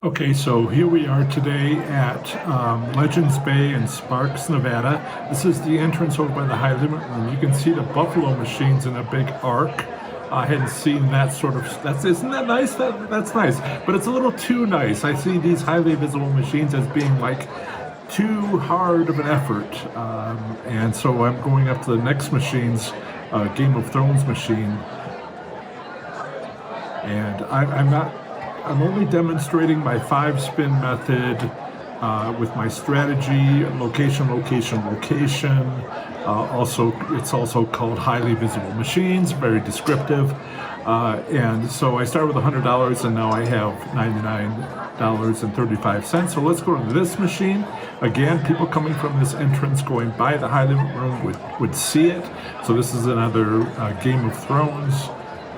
Okay, so here we are today at Legends Bay in Sparks, Nevada. This is the entrance over by the high limit room. You can see the buffalo machines in a big arc. I hadn't seen that sort of. Isn't that nice? That's nice, but it's a little too nice. I see these highly visible machines as being like too hard of an effort, and so I'm going up to the next machines, Game of Thrones machine, and I'm not. I'm only demonstrating my 5-spin method with my strategy, location, location, location. It's also called highly visible machines, very descriptive. And so I started with $100 and now I have $99.35. So let's go to this machine. Again, people coming from this entrance going by the high limit room would see it. So this is another Game of Thrones.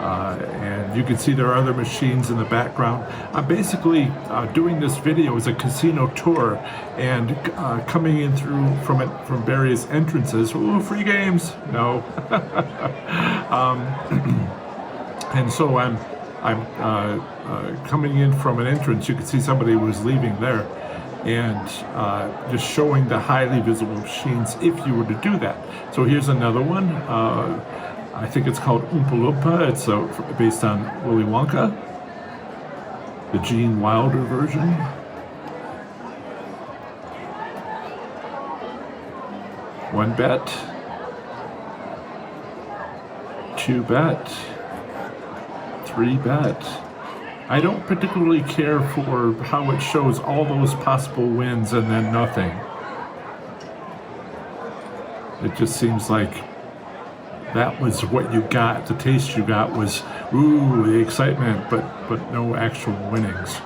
And you can see there are other machines in the background. I'm basically doing this video as a casino tour and coming in from various entrances. Ooh, free games? No. And so I'm coming in from an entrance. You can see somebody was leaving there, and just showing the highly visible machines if you were to do that. So here's another one. I think it's called Oompa Loompa. It's based on Willy Wonka, the Gene Wilder version. One bet, two bet, three bet. I don't particularly care for how it shows all those possible wins and then nothing. It just seems like that was what you got. The taste you got was, ooh, the excitement, but no actual winnings.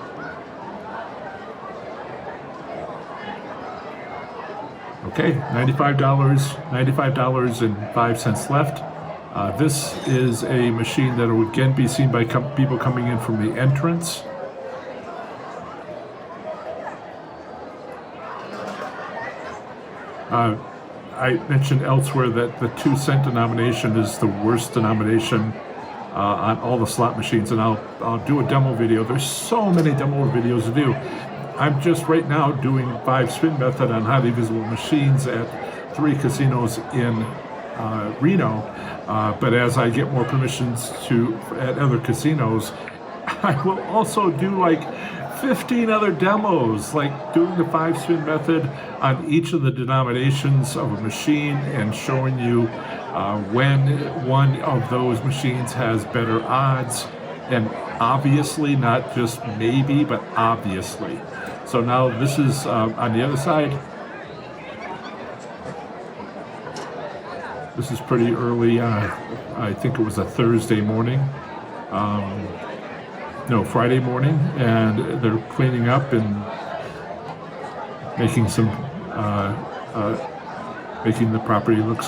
Okay, $95.05 left. This is a machine that will again be seen by people coming in from the entrance. I mentioned elsewhere that the 2-cent denomination is the worst denomination on all the slot machines, and I'll do a demo video. There's so many demo videos to do. I'm just right now doing 5-spin method on highly visible machines at 3 casinos in Reno, but as I get more permissions at other casinos, I will also do like 15 other demos, like doing the 5-spin method on each of the denominations of a machine and showing you when one of those machines has better odds, and obviously, not just maybe, but obviously. So now this is on the other side. This is pretty early. I think it was a Thursday morning. No, Friday morning, and they're cleaning up and making making the property look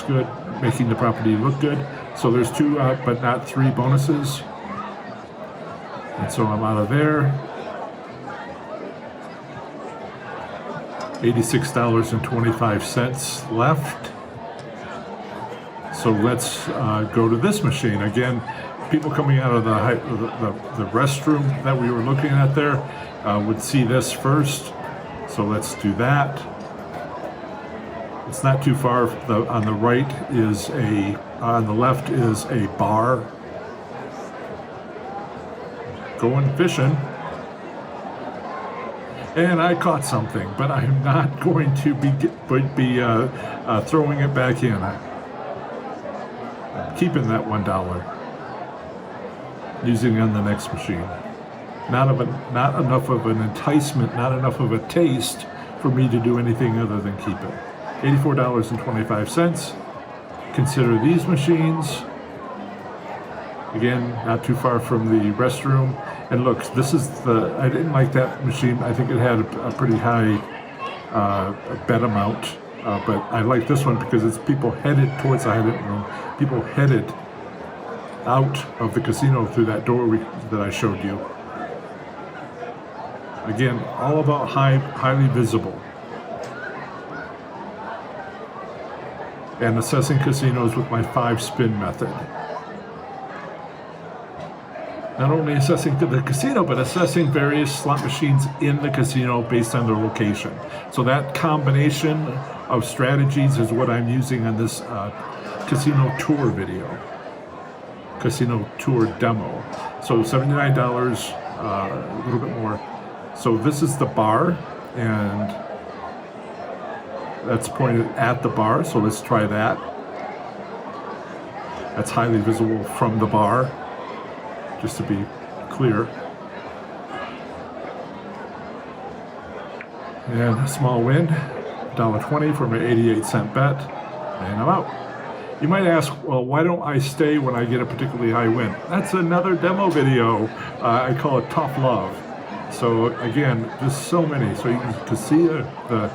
good. So there's 2 but not 3 bonuses, and so I'm out of there. $86.25 left. So let's go to this machine again. People coming out of the restroom that we were looking at there would see this first. So let's do that. It's not too far. On the left is a bar. Going fishing. And I caught something, but I'm not going to be throwing it back in. I'm keeping that $1. Using it on the next machine. Not enough of an enticement, not enough of a taste for me to do anything other than keep it. $84.25. Consider these machines. Again, not too far from the restroom. And look, this is I didn't like that machine. I think it had a pretty high bet amount. But I like this one because it's people headed towards the high limit room. People headed out of the casino through that door that I showed you. Again, all about highly visible. And assessing casinos with my 5-spin method. not only assessing the casino, but assessing various slot machines in the casino based on their location. So that combination of strategies is what I'm using on this casino tour video, casino tour demo. So $79, a little bit more. So this is the bar, and that's pointed at the bar. So let's try that. That's highly visible from the bar, just to be clear. And a small win, $1.20 for my 88-cent bet, and I'm out. You might ask, well, why don't I stay when I get a particularly high win? That's another demo video. I call it Tough Love. So again, there's so many. So you can see the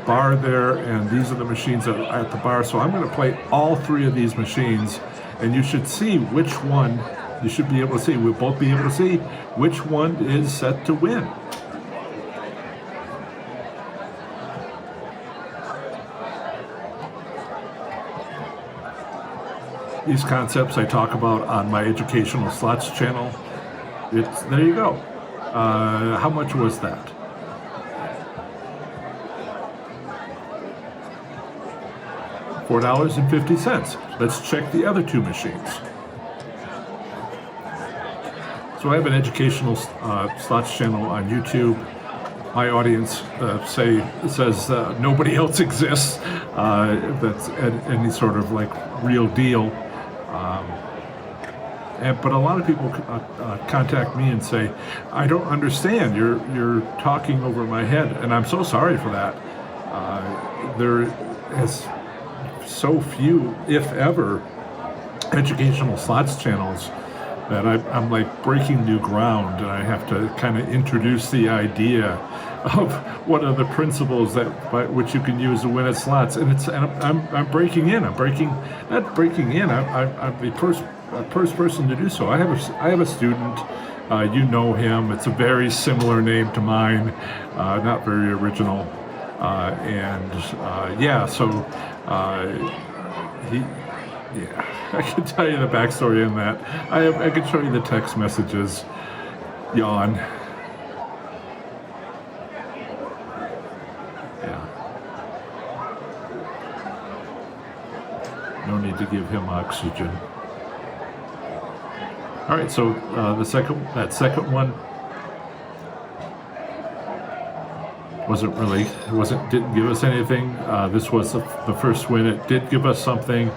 bar there, and these are the machines at the bar. So I'm going to play all three of these machines, and you should see which one. You should be able to see. We'll both be able to see which one is set to win. These concepts I talk about on my educational slots channel. There you go. How much was that? $4.50. Let's check the other two machines. So I have an educational slots channel on YouTube. My audience says nobody else exists that's any sort of like real deal. But a lot of people contact me and say, I don't understand, you're talking over my head, and I'm so sorry for that. There is so few, if ever, educational slots channels that I'm like breaking new ground, and I have to kind of introduce the idea of what are the principles by which you can use to win at slots. And I'm breaking in. I'm not breaking in. I'm the first person to do so. I have a student. You know him. It's a very similar name to mine. Not very original. I can tell you the backstory on that. I can show you the text messages. Yawn. Yeah. No need to give him oxygen. All right, so that second one didn't give us anything. This was the first win. It did give us something.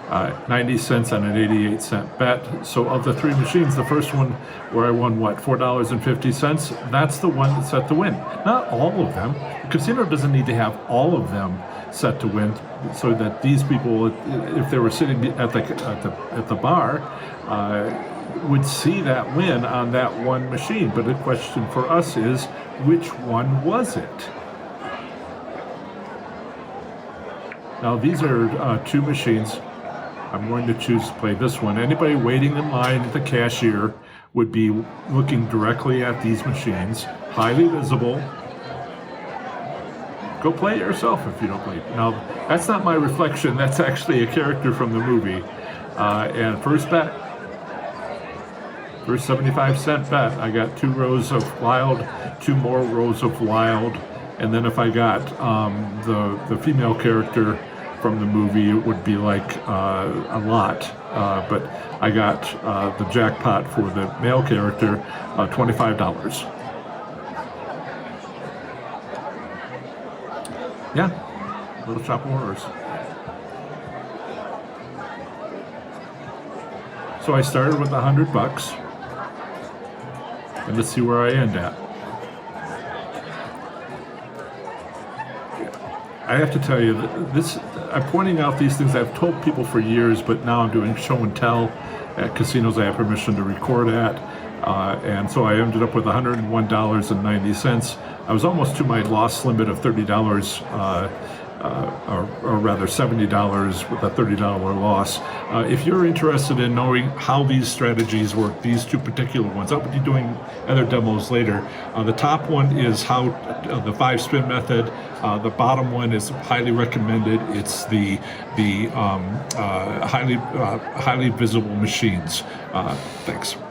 90 cents on an 88-cent bet. So of the three machines, the first one where I won $4.50, that's the one that's set to win. Not all of them. The casino doesn't need to have all of them set to win, so that these people, if they were sitting at the bar, would see that win on that one machine. But the question for us is, which one was it? Now these are two machines. I'm going to choose to play this one. Anybody waiting in line at the cashier would be looking directly at these machines, highly visible. Go play it yourself if you don't play it. Now, that's not my reflection. That's actually a character from the movie. And first 75-cent bet, I got 2 rows of wild, 2 more rows of wild, and then if I got the female character from the movie, it would be like a lot. But I got the jackpot for the male character, $25. Yeah, little shop of horrors. So I started with $100, and let's see where I end at. I have to tell you, I'm pointing out these things I've told people for years, but now I'm doing show and tell at casinos I have permission to record at. And so I ended up with $101.90. I was almost to my loss limit of $30, or rather $70 with a $30 loss. If you're interested in knowing how these strategies work, these two particular ones, I'll be doing other demos later. The top one is how the 5-spin method. The bottom one is highly recommended. It's the highly visible machines. Thanks.